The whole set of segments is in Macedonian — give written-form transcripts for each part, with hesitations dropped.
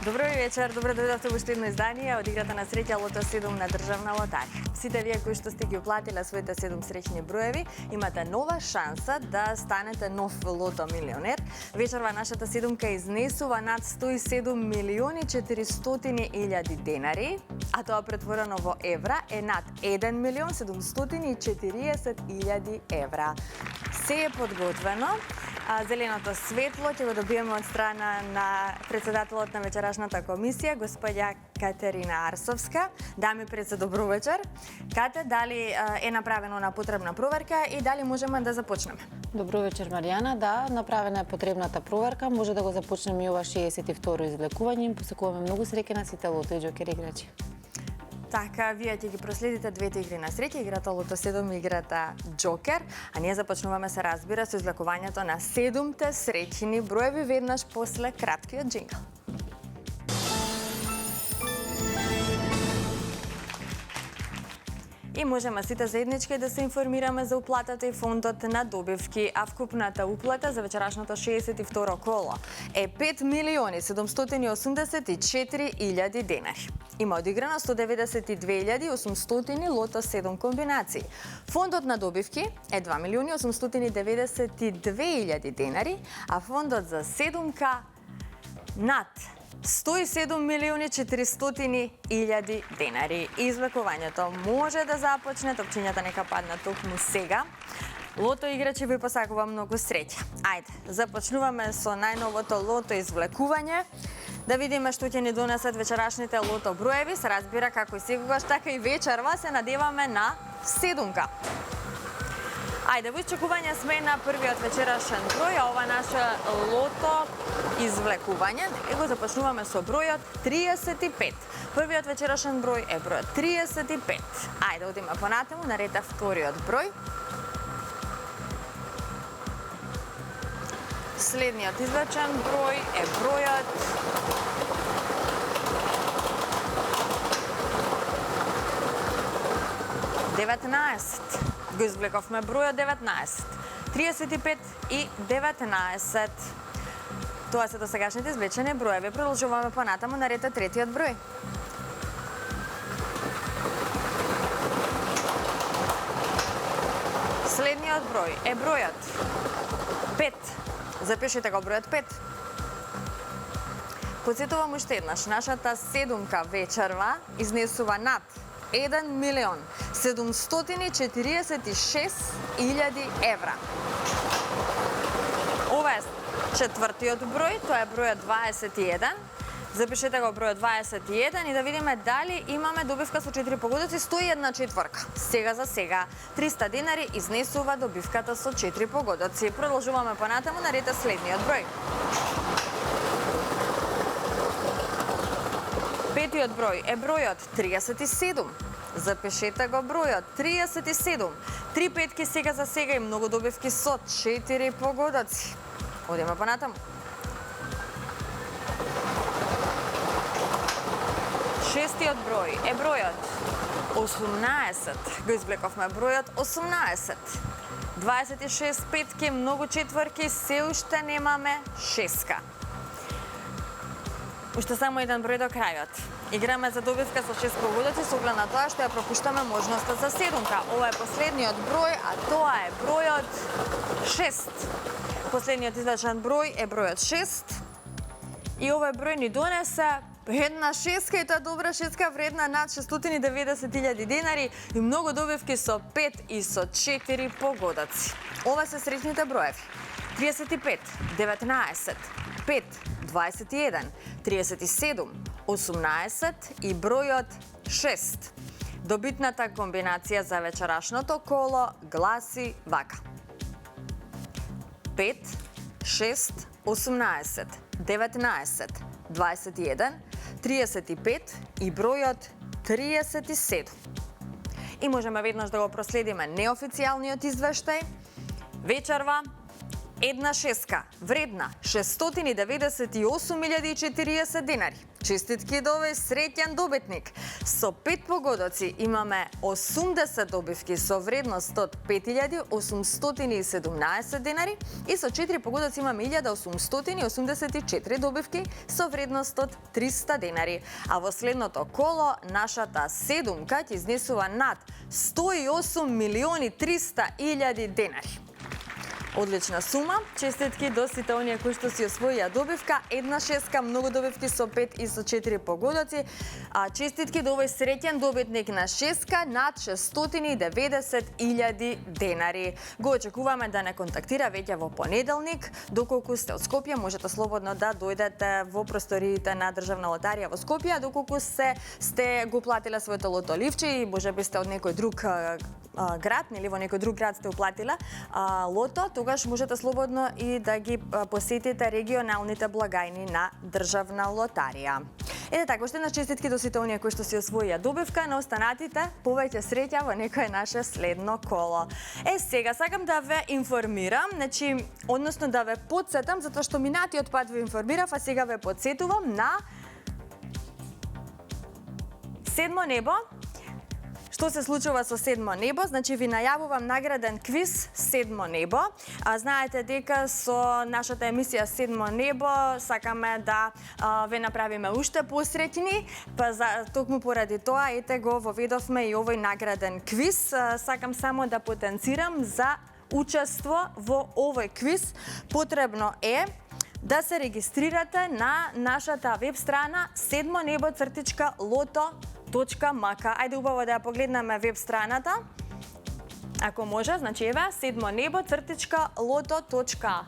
Добро вечер, добро дојдовте во уште едно издание од играта на среќа Лото 7 на државна лотарија. Сите вие кои што сте ги уплатиле своите 7 среќни броеви, имате нова шанса да станете нов лото милионер. Вечерва нашата седумка изнесува над 107 милиони 400 илјади денари, а тоа претворено во евра е над 1 милион 740 илјади евра. Се е подготвено. Зеленото светло ќе го добиеме од страна на председателот на вечерашната комисија, господја Катерина Арсовска. Дами предсе, добро вечер. Кате, дали е направено на потребна проверка и дали можеме да започнеме? Добро вечер, Маријана. Да, направена е потребната проверка. Може да го започнеме и ова 62-ро извлекување. Им посекуваме многу среќа на сите лото и џокер играчи. Така, вие ќе ги проследите двете игри на среќа, играта Лото 7 и играта Џокер, а ние започнуваме, се разбира, со извлекувањето на 7-те среќни броеви веднаш после краткиот џингл. И можеме сите заеднички да се информираме за уплатата и фондот на добивки, а вкупната уплата за вечерашното 62-ро коло е 5 милиони 784 илјади денари. Има одиграно 192.800 лото 7 комбинации. Фондот на добивки е 2 милиони 892 илјади денари, а фондот за седумка над 107 милиони 400 илјади денари. Извлекувањето може да започне, топчињата нека паднат токму сега. Лото играчи ви посакува многу среќа. Ајде, започнуваме со најновото лото извлекување. Да видиме што ќе ни донесат вечерашните лото броеви. Се разбира, како и секогаш, така и вечерва се надеваме на седумка. Ајде, во очекување сме на првиот вечерашен број, а ова наше лото извлекување го започнуваме со бројот 35. Првиот вечерашен број е бројот 35. Ајде, одиме понатаму, наред е вториот број. Следниот извлечен број е бројот 19. Го извлековме бројот 19. 35 и 19. Тоа се досегашните извлечени броеви. Продолжуваме понатаму, наред е третиот број. Следниот број е бројот 5. Запишете го бројот 5. Подсетувам уште еднаш, нашата седумка вечерва изнесува над 1 милион 746 илјади евра. Ова е четвртиот број, тоа е бројот 21. Запишете го бројот 21 и да видиме дали имаме добивка со 4 погодоци, 101 четворка. Сега за сега 300 денари изнесува добивката со 4 погодоци. Продолжуваме понатаму, наред е следниот број. Петиот број е бројот 37. Запишете го бројот 37. 3 петки сега за сега и многу добивки со 4 погодоци. Одиме понатаму. Шестиот број е бројот 18. Го извлековме бројот 18. 26 петки, многу четворки, се уште немаме шеска. Уште само еден број до крајот. Играме за добивка со 6 погодоци со оглед на тоа што ја пропуштаме можноста за седумка. Ова е последниот број, а тоа е бројот 6. Последниот извлечен број е бројот 6. И овој број ни донесе една шеска, и тоа добра шеска вредна над 690 илјади денари и многу добивки со 5 и со 4 погодоци. Ова се среќните броеви. 35, 19, 5, 21, 37, 18 и бројот 6. Добитната комбинација за вечерашното коло гласи вака: 5, 6, 18, 19, 21, 35 и бројот 37. И можеме веднаш да го проследиме неофицијалниот извештај. Вечерва една шеска вредна 698.040 денари. Честитки до овој среќен добитник. Со 5 погодоци имаме 80 добивки со вредност од 5.817 денари и со 4 погодоци имаме 1.884 добивки со вредност од 300 денари. А во следното коло нашата седумка ќе изнесува над 108.300.000 денари. Одлична сума. Честитки до сите оние кои што си освоија добивка, една шеска, многу добивки со 5 и со 4 погодоци. А честитки до овој среќен добитник на шеска над 690.000 денари. Го очекуваме да не контактира веќе во понеделник. Доколку сте од Скопје, можете слободно да дојдете во просториите на Државна лотарија во Скопје, доколку сте го платиле своето лото ливче и можеби сте од некој друг град, или во некој друг град сте уплатиле лото, тогаш можете слободно и да ги посетите регионалните благајни на Државна лотарија. Ете така, уште една честитки до сите оние кои што си освоија добивка, на останатите повеќе среќа во некое наше следно коло. Сега сакам да ве информирам, односно да ве потсетам, затоа што минатиот пат ве информирав, а сега ве потсетувам на Седмо небо. Што се случува со Седмо небо? Ви најавувам награден квиз Седмо небо. Знаете дека со нашата емисија Седмо небо сакаме да ве направиме уште посреќни, па токму поради тоа ете го воведовме и овој награден квиз. Сакам само да потенцирам за учество во овој квиз. Потребно е да се регистрирате на нашата веб страна sedmonebo.loto.mk. Ајде убаво да ја погледнеме веб страната. Ако може, еве sedmonebo.loto.mk.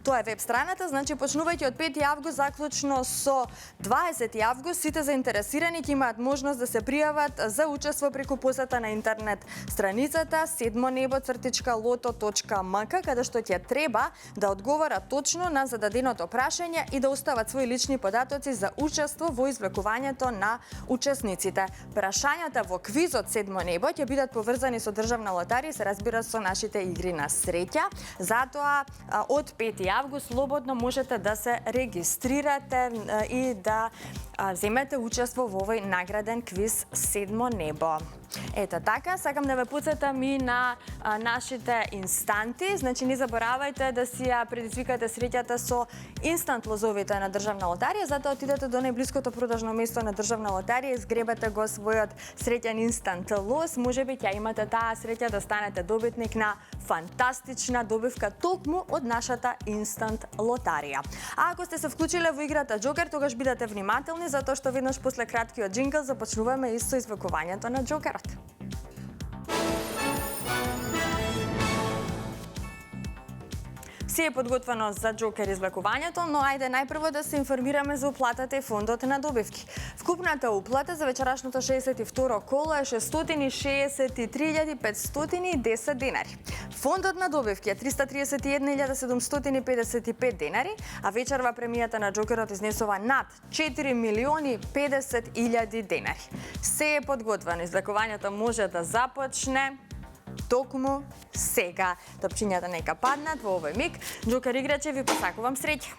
Тоа е веб страната, почнувајќи од 5 август заклучно со 20 август сите заинтересирани ќе имаат можност да се пријават за учество преку посета на интернет страницата sedmonebo.loto.mk, каде што ќе треба да одговорат точно на зададеното прашање и да остават своји лични податоци за учество во извлекувањето на учесниците. Прашањата во квизот Седмо небо ќе бидат поврзани со Државна лотарија, се разбира со нашите игри на среќа. Затоа од 5 август слободно можете да се регистрирате и да земете учество во овој награден квиз Седмо небо. Ето така, сакам да ве потсетам и на нашите инстанти. Не заборавајте да си ја предизвикате среќата со инстант лозовите на Државна лотарија, затоа отидете до најблиското продажно место на Државна лотарија и згребете го својот среќен инстант лоз. Можеби ќе имате таа среќа да станете добитник на фантастична добивка токму од нашата инстант лотарија. А ако сте се вклучиле во играта Џокер, тогаш бидете внимателни, затоа што веднаш после краткиот джингл започнуваме и со извлекувањето на Џокерот. Се е подготвено за Џокер извлекувањето, но ајде најпрво да се информираме за уплатата и фондот на добивки. Вкупната уплата за вечерашното 62-ро коло е 663.510 денари. Фондот на добивки е 331.755 денари, а вечерва премијата на Џокерот изнесува над 4.050.000 денари. Се е подготвено, извлекувањето може да започне токму сега. Топчињата нека паднат во овој миг. Џокер играчи, ви посакувам среќа.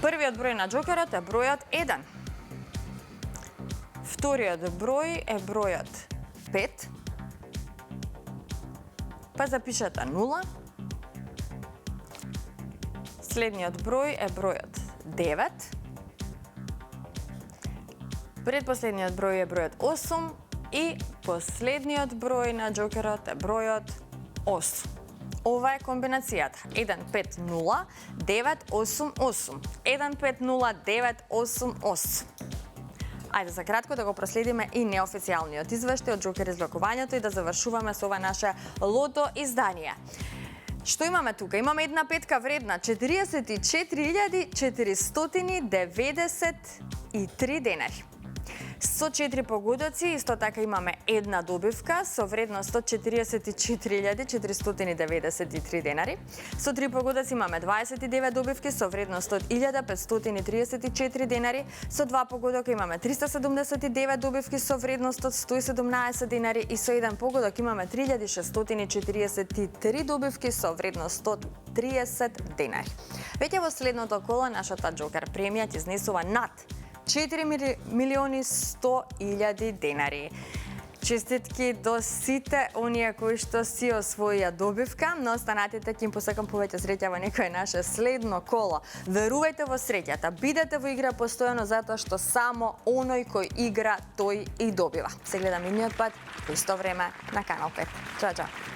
Првиот број на Џокерот е бројот 1. Вториот број е бројот 5. Па запишете 0. Следниот број е бројот 9. Предпоследниот број е бројот 8 и последниот број на Џокерот е бројот 8. Ова е комбинацијата 150988. 150988. Ајде за кратко да го проследиме и неофицијалниот извештај од Џокер извлекувањето и да завршуваме со ова наше лото издание. Што имаме тука? Имаме една петка вредна 44.493 денари. Со 4 погодоци, исто така имаме една добивка со вредност 144.493 денари. Со 3 погодоци имаме 29 добивки со вредност од 1.534 денари. Со 2 погодока имаме 379 добивки со вредност од 117 денари и со 1 погодок имаме 3643 добивки со вредност од 30 денари. Веќе во следното коло нашата Джокер премија ќе изнесува над 4.100.000 денари. Честитки до сите оние кои што си освоија добивка, но останатите ќе им посакам повеќе среќа во некое наше следно коло. Верувајте во среќата, бидете во игра постојано затоа што само оној кој игра, тој и добива. Се гледам идниот пат, во исто време на Канал 5. Чао, чао!